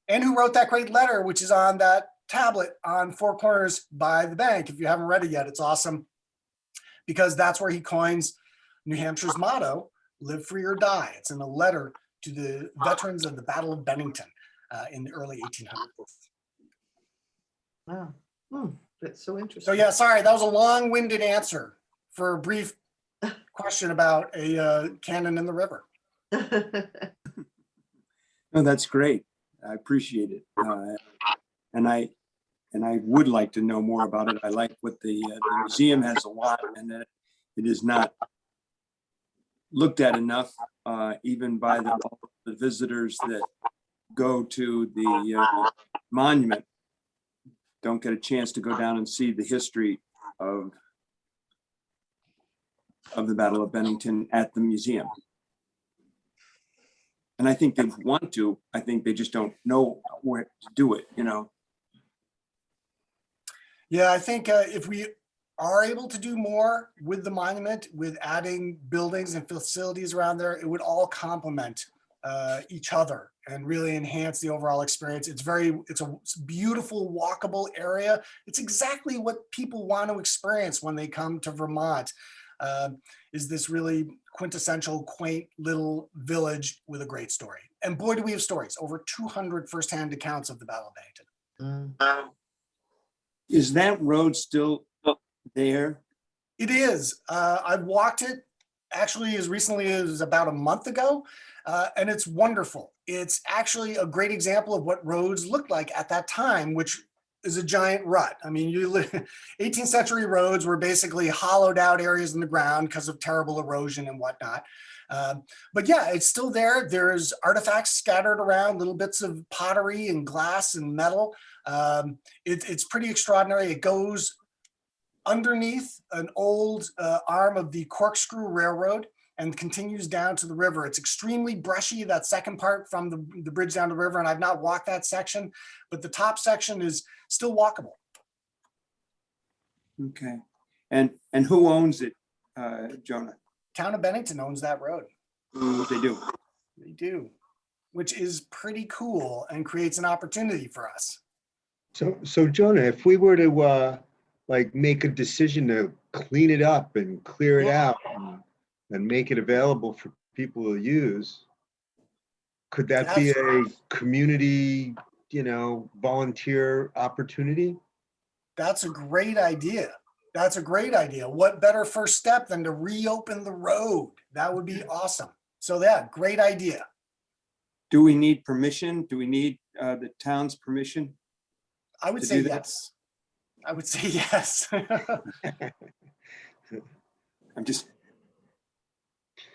And who wrote that great letter, which is on that tablet on Four Corners by the bank. If you haven't read it yet, it's awesome, because that's where he coins New Hampshire's motto, live free or die. It's in a letter to the veterans of the Battle of Bennington in the early 1800s. Wow. That's so interesting. So yeah, sorry, that was a long-winded answer for a brief question about a cannon in the river. No, that's great. I appreciate it. And I would like to know more about it. I like what the museum has a lot, and that it is not looked at enough, even by the visitors that go to the monument. Don't get a chance to go down and see the history of the Battle of Bennington at the museum. And I think they want to, I think they just don't know where to do it, you know? Yeah, I think if we are able to do more with the monument, with adding buildings and facilities around there, it would all complement each other and really enhance the overall experience. It's a beautiful, walkable area. It's exactly what people want to experience when they come to Vermont. Is this really quintessential, quaint little village with a great story. And boy, do we have stories. Over 200 firsthand accounts of the Battle of Bennington. Is that road still there? It is. I've walked it actually as recently as about a month ago, and it's wonderful. It's actually a great example of what roads looked like at that time, which is a giant rut. I mean, 18th century roads were basically hollowed out areas in the ground because of terrible erosion and whatnot. But yeah, it's still there. There's artifacts scattered around, little bits of pottery and glass and metal. It's pretty extraordinary. It goes underneath an old arm of the Corkscrew Railroad and continues down to the river. It's extremely brushy, that second part from the bridge down the river, and I've not walked that section, but the top section is still walkable. Okay. And who owns it, Jonah? Town of Bennington owns that road. They do. They do, which is pretty cool and creates an opportunity for us. So Jonah, if we were to like make a decision to clean it up and clear it out and make it available for people to use, could that be a community, volunteer opportunity? That's a great idea. That's a great idea. What better first step than to reopen the road? That would be awesome. So yeah, great idea. Do we need permission? Do we need the town's permission? I would say yes. I would say yes.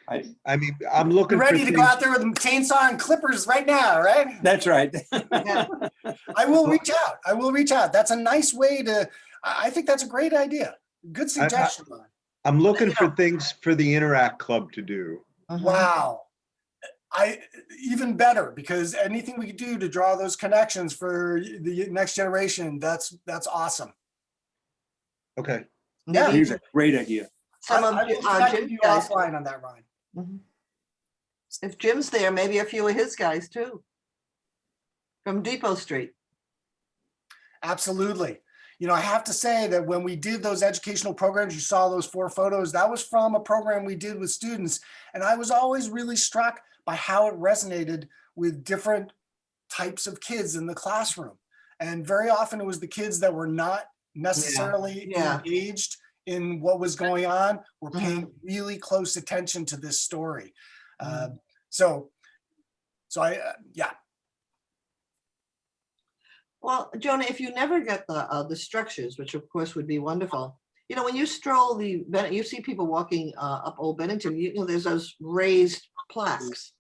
I'm looking. You're ready to go out there with a chainsaw and clippers right now, right? That's right. I will reach out. I will reach out. That's a nice way to, I think that's a great idea. Good suggestion. I'm looking for things for the Interact Club to do. Wow. Even better, because anything we could do to draw those connections for the next generation, that's awesome. Okay. Yeah, here's a great idea. Some of Jim's offline on that, Ryan. If Jim's there, maybe a few of his guys too, from Depot Street. Absolutely. I have to say that when we did those educational programs, you saw those 4 photos, that was from a program we did with students. And I was always really struck by how it resonated with different types of kids in the classroom. And very often it was the kids that were not necessarily Yeah. engaged in what was going on were Mhm. paying really close attention to this story. So I, yeah. Well, Jonah, if you never get the structures, which of course would be wonderful, you know, when you stroll you see people walking up Old Bennington, you know, there's those raised plaques.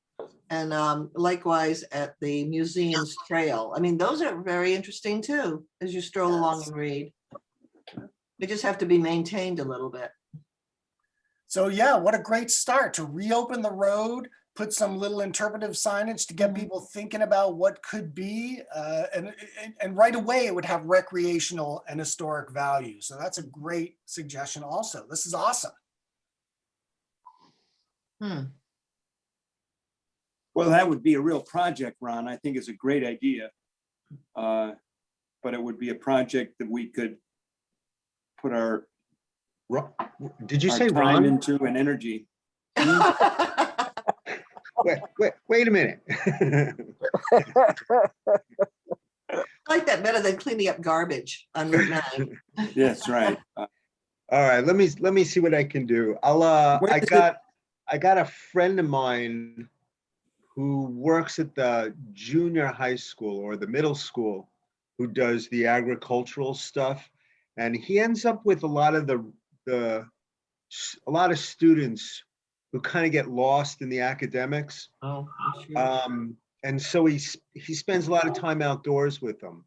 And likewise at the museum's trail. I mean, those are very interesting too, as you stroll along and read. They just have to be maintained a little bit. So yeah, what a great start to reopen the road, put some little interpretive signage to get people thinking about what could be, and right away it would have recreational and historic value. So that's a great suggestion also. This is awesome. Well, that would be a real project, Ron. I think it's a great idea. But it would be a project that we could put our Did you our say time Ron? into and energy. Wait a minute. I like that better than cleaning up garbage on Route 9. Yes, right. All right, let me see what I can do. I got a friend of mine who works at the junior high school or the middle school who does the agricultural stuff. And he ends up with a lot of students who kind of get lost in the academics. Oh, sure. And so he spends a lot of time outdoors with them.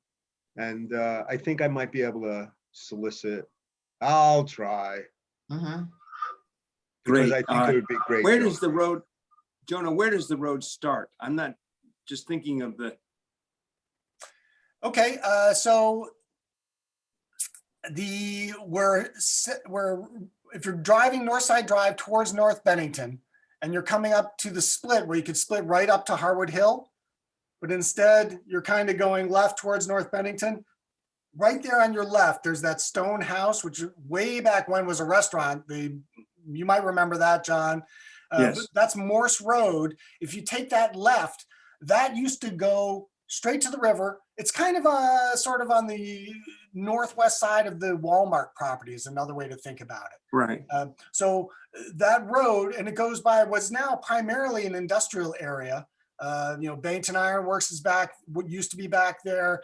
And I think I might be able to solicit. I'll try. Because Great. I think it would be great. Where does the road, Jonah, where does the road start? I'm not just thinking of the. Okay, so if you're driving Northside Drive towards North Bennington and you're coming up to the split where you could split right up to Harwood Hill, but instead you're kind of going left towards North Bennington, right there on your left, there's that stone house, which way back when was a restaurant. You might remember that, John. Yes. That's Morse Road. If you take that left, that used to go straight to the river. It's kind of sort of on the northwest side of the Walmart property is another way to think about it. Right. So that road, and it goes by what's now primarily an industrial area. Bennington Iron Works is back, what used to be back there.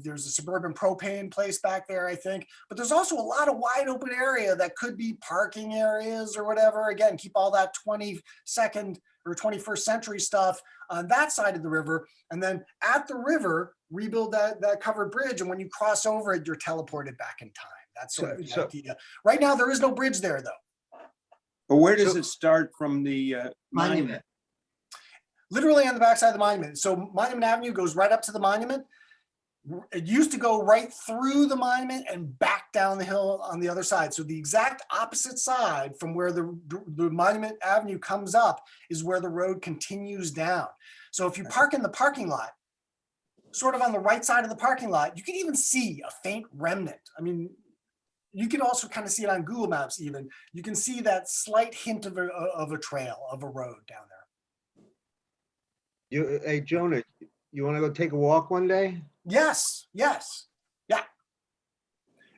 There's a suburban propane place back there, I think. But there's also a lot of wide open area that could be parking areas or whatever. Again, keep all that 22nd or 21st century stuff on that side of the river. And then at the river, rebuild that covered bridge. And when you cross over it, you're teleported back in time. That's sort of the idea. Right now, there is no bridge there, though. But where does it start from the monument? Literally on the backside of the monument. So Monument Avenue goes right up to the monument. It used to go right through the monument and back down the hill on the other side. So the exact opposite side from where the Monument Avenue comes up is where the road continues down. So if you park in the parking lot, sort of on the right side of the parking lot, you can even see a faint remnant. I mean, you can also kind of see it on Google Maps even. You can see that slight hint of a trail, of a road down there. Hey, Jonah, you want to go take a walk one day? Yes. Yeah.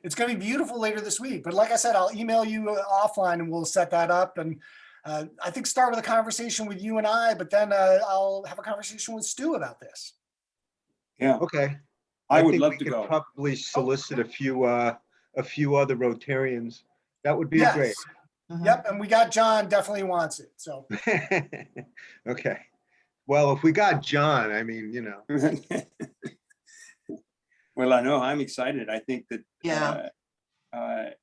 It's going to be beautiful later this week. But like I said, I'll email you offline and we'll set that up. And I think start with a conversation with you and I, but then I'll have a conversation with Stu about this. Yeah. Okay. I would think love we to could go. Probably solicit a few other Rotarians. That would be great. Yep. And we got John definitely wants it. So. Okay. Well, if we got John, I mean, Well, I know I'm excited. I think that I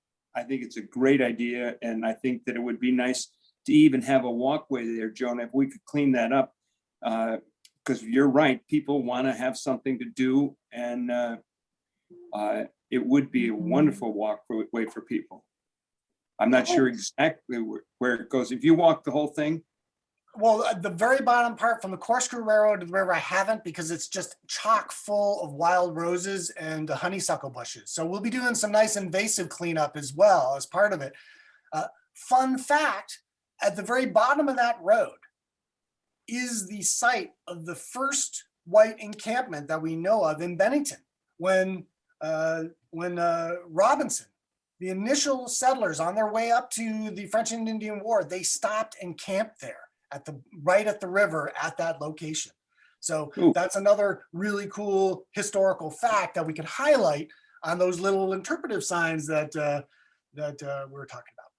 think it's a great idea, and I think that it would be nice to even have a walkway there, Jonah, if we could clean that up. Because you're right, people want to have something to do, and it would be a wonderful walkway for people. I'm not sure exactly where it goes. If you walk the whole thing. Well, the very bottom part from the Corkscrew Railroad to the river, I haven't, because it's just chock full of wild roses and honeysuckle bushes. So we'll be doing some nice invasive cleanup as well as part of it. Fun fact, at the very bottom of that road is the site of the first white encampment that we know of in Bennington. When Robinson, the initial settlers on their way up to the French and Indian War, they stopped and camped there right at the river at that location. So that's another really cool historical fact that we could highlight on those little interpretive signs that we're talking about.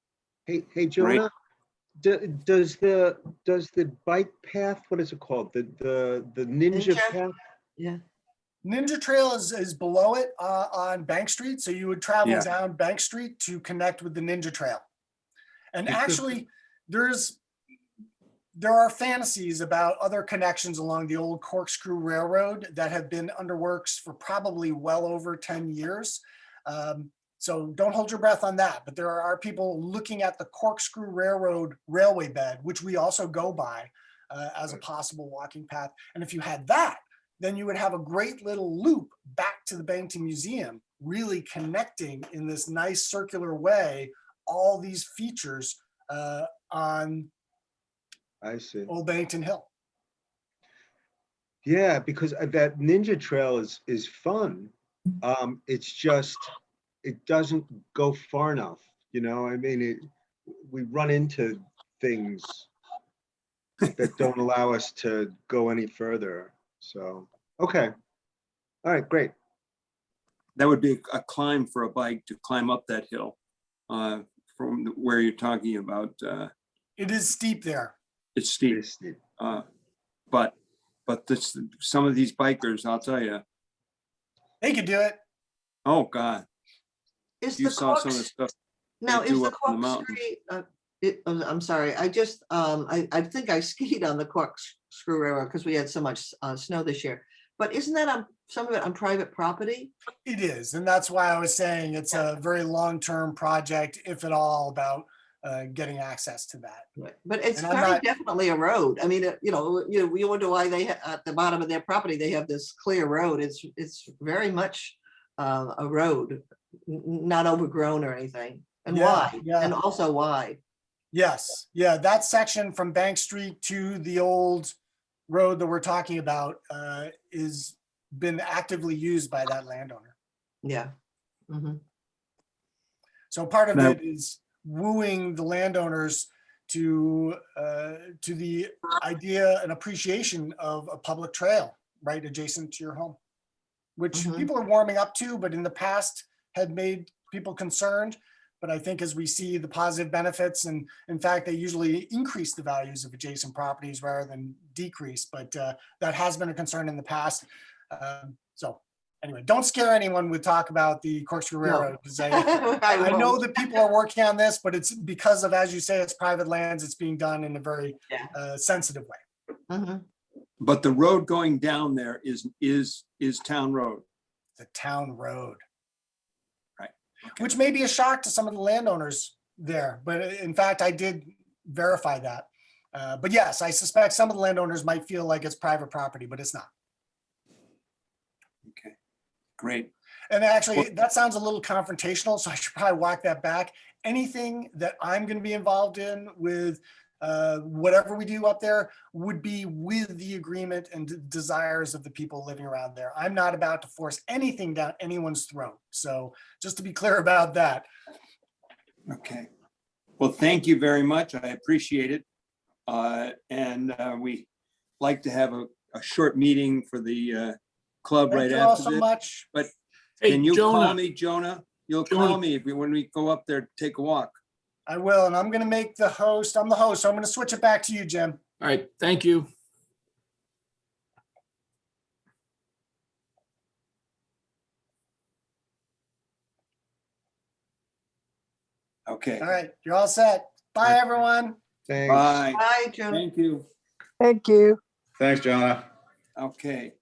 Hey, Jonah, does the bike path, what is it called? The ninja path? Yeah. Ninja Trail is below it on Bank Street. So you would travel Yeah. down Bank Street to connect with the Ninja Trail. And actually there are fantasies about other connections along the old Corkscrew Railroad that have been under works for probably well over 10 years. So don't hold your breath on that, but there are people looking at the Corkscrew Railroad railway bed, which we also go by as a possible walking path. And if you had that, then you would have a great little loop back to the Bennington Museum, really connecting in this nice circular way all these features on I see. Old Bennington Hill. Yeah, because that ninja trail is fun. It's just, it doesn't go far enough. You know, I mean, we run into things that don't allow us to go any further. So, okay. All right, great. That would be a climb for a bike to climb up that hill from where you're talking about. It is steep there. It's steep. It is steep. But some of these bikers, I'll tell you. They could do it. Oh God. Is You the saw some of the Corks, stuff. now they is do the up on the Corkscrew, I'm sorry, I just, I think I skied on the Corkscrew Railroad because we had so much snow this year. But isn't that on some of it on private property? It is. And that's why I was saying it's a very long-term project, if at all, about getting access to that. Right. But it's And I'm very not- definitely a road. I mean, you wonder why they, at the bottom of their property, they have this clear road. It's very much a road, not overgrown or anything. And Yeah, why? yeah. And also why? Yes, yeah, that section from Bank Street to the old road that we're talking about is been actively used by that landowner. Yeah. Mhm. So part of Now- it is wooing the landowners to the idea and appreciation of a public trail right adjacent to your home, which Mhm. people are warming up to, but in the past had made people concerned. But I think as we see the positive benefits, and in fact, they usually increase the values of adjacent properties rather than decrease, but that has been a concern in the past. So anyway, don't scare anyone with talk about the Corkscrew No. Railroad, because I know won't. that people are working on this, but it's because of, as you say, it's private lands, it's being done in a very Yeah. sensitive way. Mhm. But the road going down there is town road. The town road. Right. Okay. Which may be a shock to some of the landowners there, but in fact, I did verify that. But yes, I suspect some of the landowners might feel like it's private property, but it's not. Okay, great. And actually, that sounds a little confrontational, so I should probably walk that back. Anything that I'm going to be involved in with whatever we do up there would be with the agreement and desires of the people living around there. I'm not about to force anything down anyone's throat. So just to be clear about that. Okay. Well, thank you very much. I appreciate it. And we like to have a short meeting for the club Thank right you all after so this. much. But Hey, can you call Jonah, me, Jonah? You'll Jonah. call me when we go up there, to take a walk. I will, and I'm going to make the host. I'm the host, so I'm going to switch it back to you, Jim. all right, thank you. Okay. All right, you're all set. Bye, everyone. Thanks. Bye. Bye, Joan. Thank you. Thank you. Thanks, Jonah. Okay.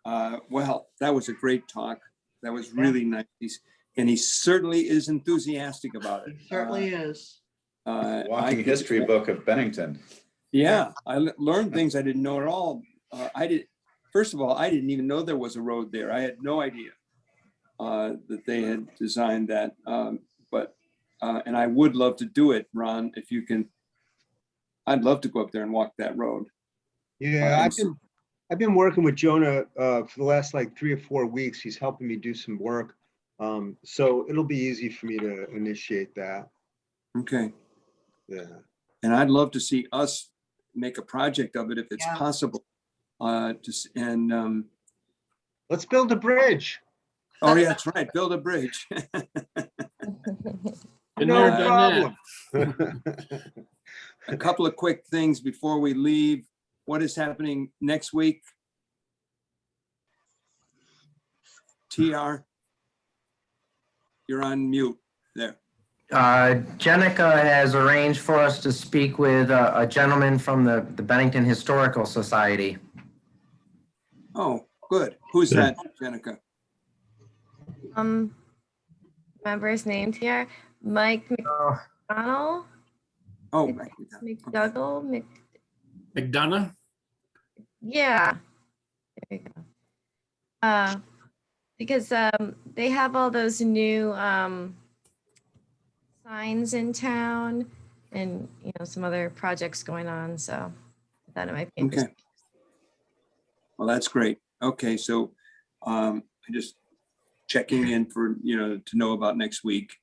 Well, that was a great talk. That was really nice. And he certainly is enthusiastic about it. It certainly is. Walking history book of Bennington. Yeah, I learned things I didn't know at all. First of all, I didn't even know there was a road there. I had no idea that they had designed that. And I would love to do it, Ron, if you can. I'd love to go up there and walk that road. Yeah, I've been working with Jonah for the last like 3 or 4 weeks. He's helping me do some work. So it'll be easy for me to initiate that. Okay. Yeah. And I'd love to see us make a project of it if it's Yeah. possible. Let's build a bridge. Oh, yeah, that's right. Build a bridge. Been No there, done problem. A couple of quick things before we leave. What is happening next week? TR, you're on mute there. Jenica has arranged for us to speak with a gentleman from the Bennington Historical Society. Oh, good. Who's that, Jenica? Remember his name here? Mike McDonald? Oh, McDougall? McDonough? Yeah. There you go. Because they have all those new signs in town and, you know, some other projects going on. So I thought it might be interesting. Okay. Well, that's great. Okay, so I'm just checking in for, you know, to know about next week.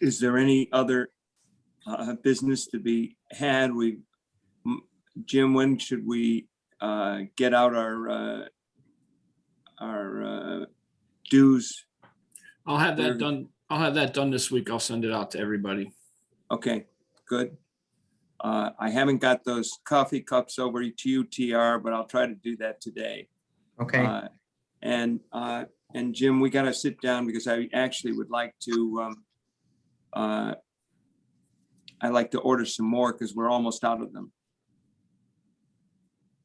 Is there any other business to be had? Jim, when should we get out our dues? I'll have that done. I'll have that done this week. I'll send it out to everybody. Okay, good. I haven't got those coffee cups over to you, TR, but I'll try to do that today. Okay. And Jim, we got to sit down because I actually would like to, I'd like to order some more because we're almost out of them.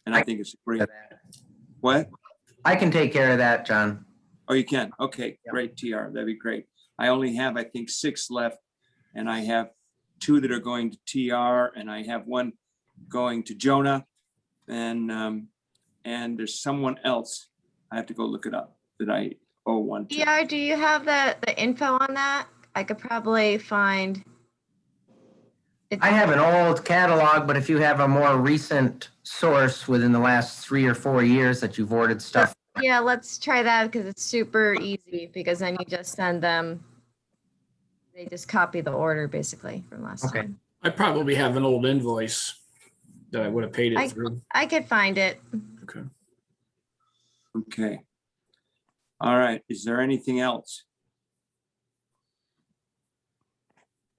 And I think it's great. What? I can take care of that, John. Oh, you can? Okay, great, TR. That'd be great. I only have, I think, 6 left, and I have 2 that are going to TR, and I have 1 going to Jonah, and there's someone else. I have to go look it up that I owe 1 to. Yeah, do you have the info on that? I could probably find. I have an old catalog, but if you have a more recent source within the last 3 or 4 years that you've ordered stuff. Yeah, let's try that because it's super easy because then you just send them. They just copy the order basically from last time. I probably have an old invoice that I would have paid it through. I could find it. Okay. Okay. All right. Is there anything else?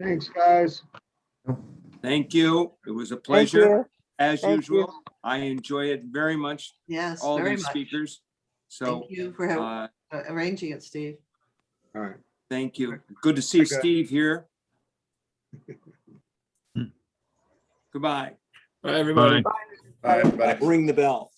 Thanks, guys. Thank you. It was a pleasure, as usual. I enjoy it very much. Yes, all very these much. speakers. So Thank you for arranging it, Steve. All right. thank you. Good to see Steve here. Goodbye. Bye, everybody. Bye, everybody. Ring the bell.